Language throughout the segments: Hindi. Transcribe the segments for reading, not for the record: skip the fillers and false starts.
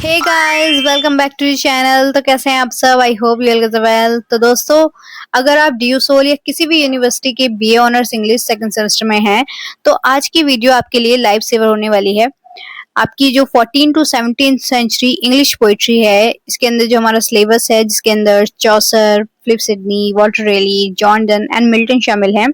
Hey guys, welcome back to the channel. तो कैसे हैं आप सब? I hope you all well. तो दोस्तों, अगर आप ड्यूसोल या किसी भी यूनिवर्सिटी के BA honours English second semester में हैं, तो आज की वीडियो आपके लिए लाइफ सेवर होने वाली है। आपकी जो 14 टू 17 सेंचुरी इंग्लिश पोइट्री है, इसके अंदर जो हमारा सिलेबस है, जिसके अंदर Chaucer, Philip Sidney, Walter Raleigh, John Donne and Milton शामिल हैं,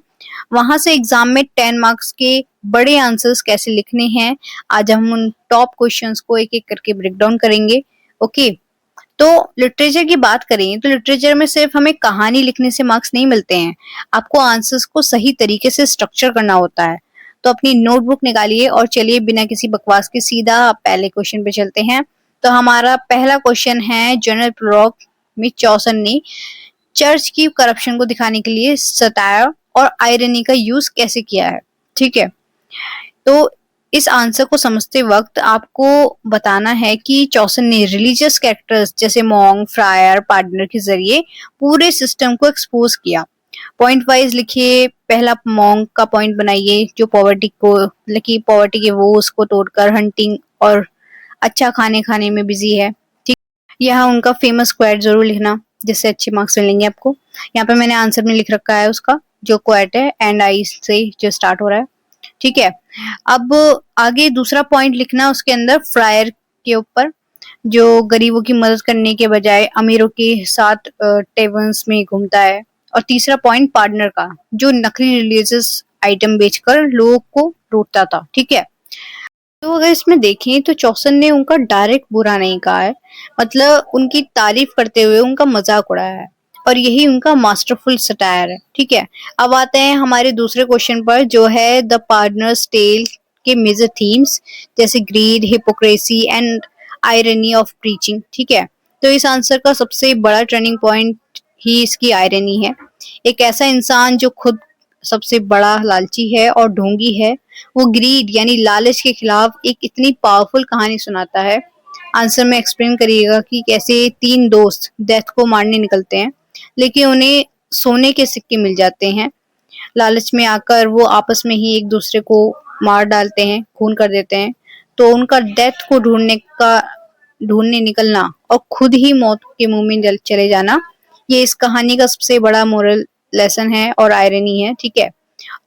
वहां से एग्जाम में 10 मार्क्स के बड़े आंसर्स कैसे लिखने हैं, आज हम उन टॉप क्वेश्चंस को एक एक करके ब्रेक डाउन करेंगे। ओके। तो लिटरेचर की बात करें तो लिटरेचर में सिर्फ हमें कहानी लिखने से मार्क्स नहीं मिलते हैं, आपको आंसर्स को सही तरीके से स्ट्रक्चर करना होता है। तो अपनी नोटबुक निकालिए और चलिए बिना किसी बकवास के सीधा पहले क्वेश्चन पे चलते हैं। तो हमारा पहला क्वेश्चन है, जनरल प्रोलॉग में चौसन ने चर्च की करप्शन को दिखाने के लिए सटायर और आयरनी का यूज कैसे किया है। ठीक है, तो इस आंसर को समझते वक्त आपको बताना है कि चौसन ने रिलीजियस कैरेक्टर्स जैसे मॉन्ग, फ्रायर, पार्टनर के जरिए पूरे सिस्टम को एक्सपोज किया। पॉइंट वाइज लिखिए। पहला मॉन्ग का पॉइंट बनाइए, जो पॉवर्टी को पॉवर्टी के वो उसको तोड़कर हंटिंग और अच्छा खाने खाने में बिजी है। ठीक, यहाँ उनका फेमस क्वाइट जरूर लिखना, जिससे अच्छे मार्क्स मिलेंगे आपको। यहाँ पे मैंने आंसर में लिख रखा है उसका जो क्वाइट है, एंड आई से जो स्टार्ट हो रहा है। ठीक है, अब आगे दूसरा पॉइंट लिखना उसके अंदर फ्रायर के ऊपर, जो गरीबों की मदद करने के बजाय अमीरों के साथ टेवर्न्स में घूमता है। और तीसरा पॉइंट पार्टनर का, जो नकली रिलीजियस आइटम बेचकर लोगों को लूटता था। ठीक है, तो अगर इसमें देखें तो चौसन ने उनका डायरेक्ट बुरा नहीं कहा है, मतलब उनकी तारीफ करते हुए उनका मजाक उड़ाया है, और यही उनका मास्टरफुल सटायर है। ठीक है, अब आते हैं हमारे दूसरे क्वेश्चन पर, जो है द पार्टनर्स टेल के मेजर थीम्स, जैसे greed, hypocrisy and irony of preaching. ठीक है, तो इस आंसर का सबसे बड़ा टर्निंग पॉइंट ही इसकी आयरनी है। एक ऐसा इंसान जो खुद सबसे बड़ा लालची है और ढोंगी है, वो ग्रीड यानी लालच के खिलाफ एक इतनी पावरफुल कहानी सुनाता है। आंसर में एक्सप्लेन करिएगा कि कैसे तीन दोस्त डेथ को मारने निकलते हैं, लेकिन उन्हें सोने के सिक्के मिल जाते हैं। लालच में आकर वो आपस में ही एक दूसरे को मार डालते हैं, खून कर देते हैं। तो उनका डेथ को ढूंढने निकलना और खुद ही मौत के मुंह में चले जाना, ये इस कहानी का सबसे बड़ा मोरल लेसन है और आयरनी है। ठीक है,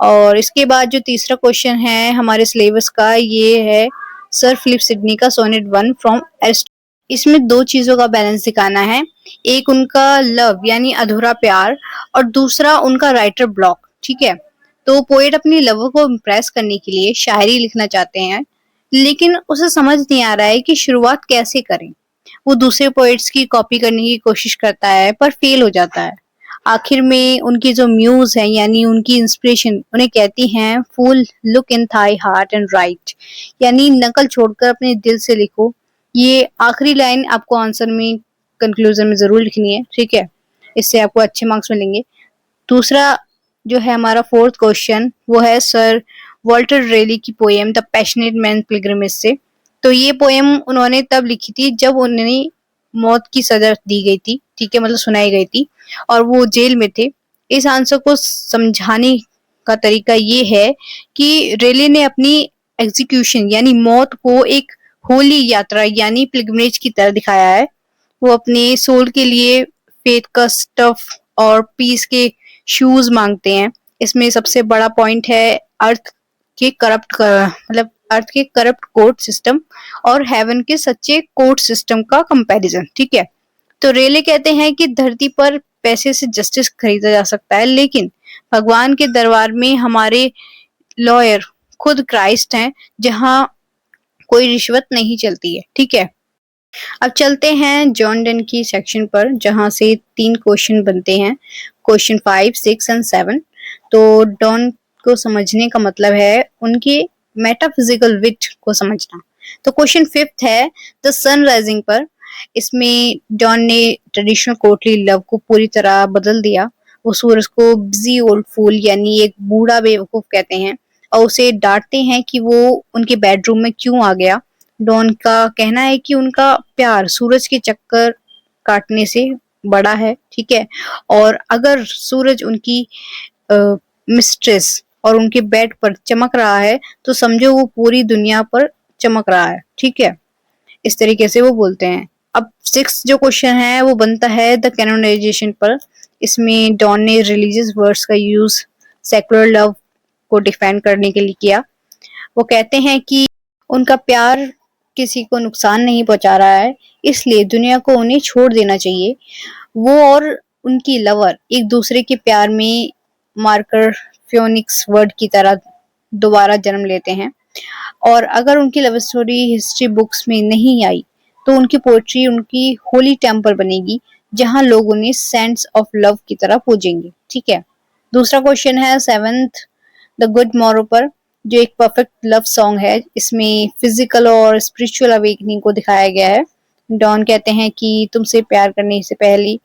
और इसके बाद जो तीसरा क्वेश्चन है हमारे सिलेबस का, ये है सर फिलिप सिडनी का सोनेट 1 फ्रॉम एरिस्टोटल। इसमें दो चीजों का बैलेंस दिखाना है, एक उनका लव यानी अधूरा प्यार, और दूसरा उनका राइटर ब्लॉक। ठीक है, तो पोएट अपनी लवर को इम्प्रेस करने के लिए शायरी लिखना चाहते हैं, लेकिन उसे समझ नहीं आ रहा है कि शुरुआत कैसे करें। वो दूसरे पोएट्स की कॉपी करने की कोशिश करता है पर फेल हो जाता है। आखिर में उनकी जो म्यूज है यानी उनकी इंस्पिरेशन उन्हें कहती हैं, fool look in thy heart and write, यानी नकल छोड़कर अपने दिल से लिखो। ये आखिरी लाइन आपको आंसर में कंक्लूजन में जरूर लिखनी है। ठीक है, इससे आपको अच्छे मार्क्स मिलेंगे। दूसरा जो है हमारा फोर्थ क्वेश्चन, वो है सर वॉल्टर रेली की poem the passionate man pilgrimage से। तो ये पोएम उन्होंने तब लिखी थी जब उन्हें मौत की सजा दी गई थी। ठीक है, मतलब सुनाई गई थी और वो जेल में थे। इस आंसर को समझाने का तरीका ये है कि रेले ने अपनी एग्जीक्यूशन यानी मौत को एक होली यात्रा यानी पिलग्रिमेज की तरह दिखाया है। वो अपने सोल के लिए फेथ का स्टफ और पीस के शूज मांगते हैं। इसमें सबसे बड़ा पॉइंट है अर्थ के अर्थ के करप्ट कोर्ट सिस्टम और हेवन के सच्चे कोर्ट सिस्टम का कंपैरिजन। ठीक है, तो रेले कहते हैं कि धरती पर पैसे से जस्टिस खरीदा जा सकता है, लेकिन भगवान के दरबार में हमारे लॉयर खुद क्राइस्ट हैं, जहां कोई रिश्वत नहीं चलती है। ठीक है, अब चलते हैं जॉन डन की सेक्शन पर, जहां से 3 क्वेश्चन बनते हैं, क्वेश्चन 5, 6 एंड 7। तो डॉन को समझने का मतलब है उनके मेटाफिजिकल विट को समझना। तो क्वेश्चन 5 है द सन राइजिंग पर। इसमें डॉन ने ट्रेडिशनल कोर्टली लव को पूरी तरह बदल दिया। वो सूरज को बिजी ओल्ड फूल यानी एक बूढ़ा बेवकूफ कहते हैं और उसे डांटते हैं कि वो उनके बेडरूम में क्यों आ गया। डॉन का कहना है कि उनका प्यार सूरज के चक्कर काटने से बड़ा है। ठीक है, और अगर सूरज उनकी मिस्ट्रेस और उनके बेड पर चमक रहा है तो समझो वो पूरी दुनिया पर चमक रहा है। ठीक है, इस तरीके से वो बोलते हैं। अब 6 जो क्वेश्चन है वो बनता है द कैनोनाइजेशन पर। इसमें डॉन ने रिलीजियस वर्ड्स का यूज सेकुलर लव को डिफाइन करने के लिए किया। वो कहते हैं कि उनका प्यार किसी को नुकसान नहीं पहुंचा रहा है, इसलिए दुनिया को उन्हें छोड़ देना चाहिए। वो और उनकी लवर एक दूसरे के प्यार में मार्कर फ्योनिक्स वर्ड की तरह दोबारा जन्म लेते हैं, और अगर उनकी लव स्टोरी हिस्ट्री बुक्स में नहीं आई तो उनकी पोएट्री उनकी होली टेम्पल बनेगी, जहां लोग उन्हें सेंट्स ऑफ लव की तरह पूजेंगे। ठीक है। दूसरा क्वेश्चन है 7th द गुड मोरो पर, जो एक परफेक्ट लव सॉन्ग है। इसमें फिजिकल और स्पिरिचुअल अवेकनिंग को दिखाया गया है। डॉन कहते हैं कि तुमसे प्यार करने से पहले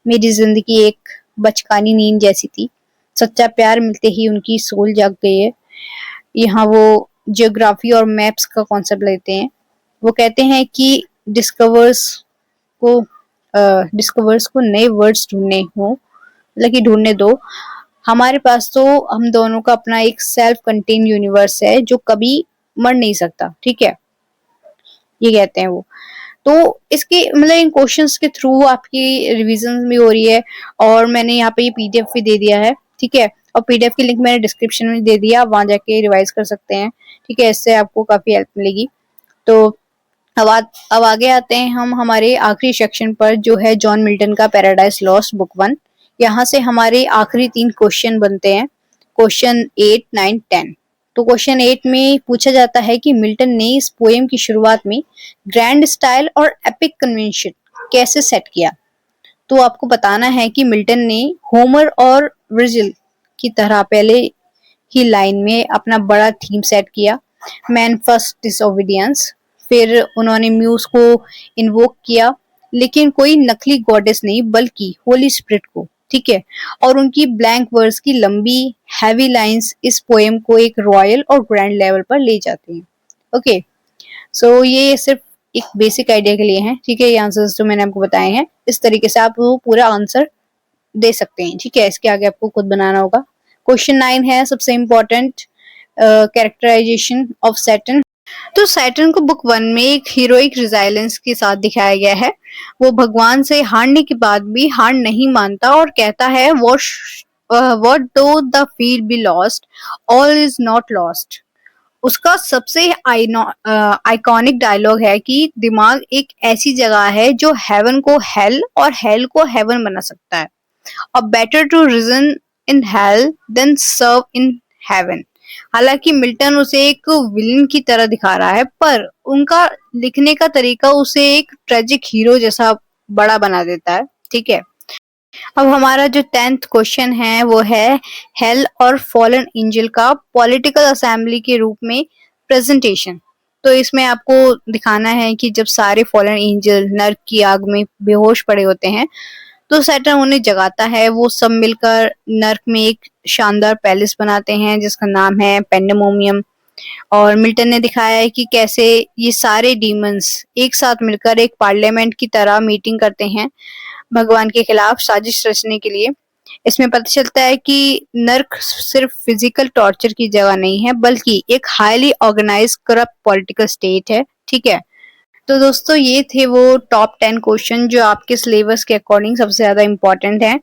मेरी जिंदगी एक बचकानी नींद जैसी थी। सच्चा प्यार मिलते ही उनकी सोल जाग गई है। यहाँ वो जियोग्राफी और मैप्स का कॉन्सेप्ट लेते हैं। वो कहते हैं कि को डिस्कवर्स को नए वर्ड्स ढूंढने हो, मतलब कि ढूंढने दो। हमारे पास तो हम दोनों का अपना एक सेल्फ कंटेन यूनिवर्स है जो कभी मर नहीं सकता। ठीक है, ये कहते हैं वो। तो इसके मतलब इन क्वेश्चंस के थ्रू आपकी रिवीजन भी हो रही है, और मैंने यहाँ पे ये पीडीएफ भी दे दिया है। ठीक है, और पीडीएफ की लिंक मैंने डिस्क्रिप्शन में दे दिया, आप वहां जाके रिवाइज कर सकते हैं। ठीक है, इससे आपको काफी हेल्प मिलेगी। तो अब आगे आते हैं हम हमारे आखिरी सेक्शन पर, जो है जॉन मिल्टन का पैराडाइज लॉस्ट बुक 1। यहाँ से हमारे आखिरी 3 क्वेश्चन बनते हैं, क्वेश्चन 8, 9, 10। तो क्वेश्चन 8 में पूछा जाता है कि मिल्टन ने इस पोएम की शुरुआत में ग्रैंड स्टाइल और एपिक कन्वेंशन कैसे सेट किया। तो आपको बताना है कि मिल्टन ने होमर और वर्जिल की तरह पहले ही लाइन में अपना बड़ा थीम सेट किया, मैन फर्स्ट डिसोबीडियंस। फिर उन्होंने म्यूज को इन्वोक किया, लेकिन कोई नकली गॉडेस नहीं बल्कि होली स्पिरिट को। ठीक है, और उनकी ब्लैंक वर्स की लंबी हैवी लाइंस इस पोएम को एक रॉयल और ग्रैंड लेवल पर ले जाते हैं। ओके, सो ये सिर्फ एक बेसिक आइडिया के लिए है। ठीक है, ये आंसर्स जो मैंने आपको बताए हैं, इस तरीके से आप वो पूरा आंसर दे सकते हैं। ठीक है, इसके आगे आपको खुद बनाना होगा। क्वेश्चन 9 है सबसे इम्पोर्टेंट, कैरेक्टराइजेशन ऑफ सैटर्न। तो सैटर्न को बुक 1 में एक हीरोइक रिजाइलेंस के साथ दिखाया गया है। वो भगवान से हारने के बाद भी हार नहीं मानता और कहता है व्हाट दो the field be lost, all is not lost. उसका सबसे आइकॉनिक डायलॉग है कि दिमाग एक ऐसी जगह है जो हेवन को हेल और हेल को हेवन बना सकता है, और better to reign in hell than serve in heaven. हालांकि मिल्टन उसे एक विलन की तरह दिखा रहा है, पर उनका लिखने का तरीका उसे एक ट्रेजिक हीरो जैसा बड़ा बना देता है। ठीक है, अब हमारा जो 10th क्वेश्चन है वो है हेल और फॉलन एंजल का पॉलिटिकल असेंबली के रूप में प्रेजेंटेशन। तो इसमें आपको दिखाना है कि जब सारे फॉलन एंजल नर्क की आग में बेहोश पड़े होते हैं तो सैटर्न उन्हें जगाता है। वो सब मिलकर नर्क में एक शानदार पैलेस बनाते हैं जिसका नाम है पेंडेमोनियम। और मिल्टन ने दिखाया है कि कैसे ये सारे डीमंस एक साथ मिलकर एक पार्लियामेंट की तरह मीटिंग करते हैं भगवान के खिलाफ साजिश रचने के लिए। इसमें पता चलता है कि नर्क सिर्फ फिजिकल टॉर्चर की जगह नहीं है, बल्कि एक highly organised corrupt political state है। ठीक है, तो दोस्तों ये थे वो टॉप 10 क्वेश्चन जो आपके सिलेबस के अकॉर्डिंग सबसे ज्यादा इम्पोर्टेंट है।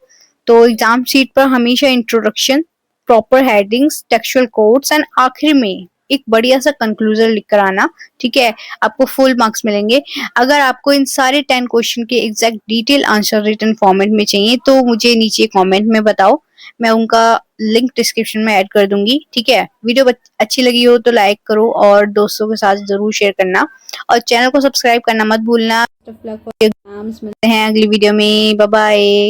तो एग्जाम शीट पर हमेशा introduction, proper headings, textual codes and आखिर में एक बढ़िया सा कंक्लूजन लिख कर आना। ठीक है, आपको फुल मार्क्स मिलेंगे। अगर आपको इन सारे 10 क्वेश्चन के exact detail answer written format में चाहिए तो मुझे नीचे कमेंट में बताओ, मैं उनका लिंक डिस्क्रिप्शन में ऐड कर दूंगी। ठीक है, वीडियो अच्छी लगी हो तो लाइक करो और दोस्तों के साथ जरूर शेयर करना, और चैनल को सब्सक्राइब करना मत भूलना। मिलते हैं अगली वीडियो में, बाय बाय।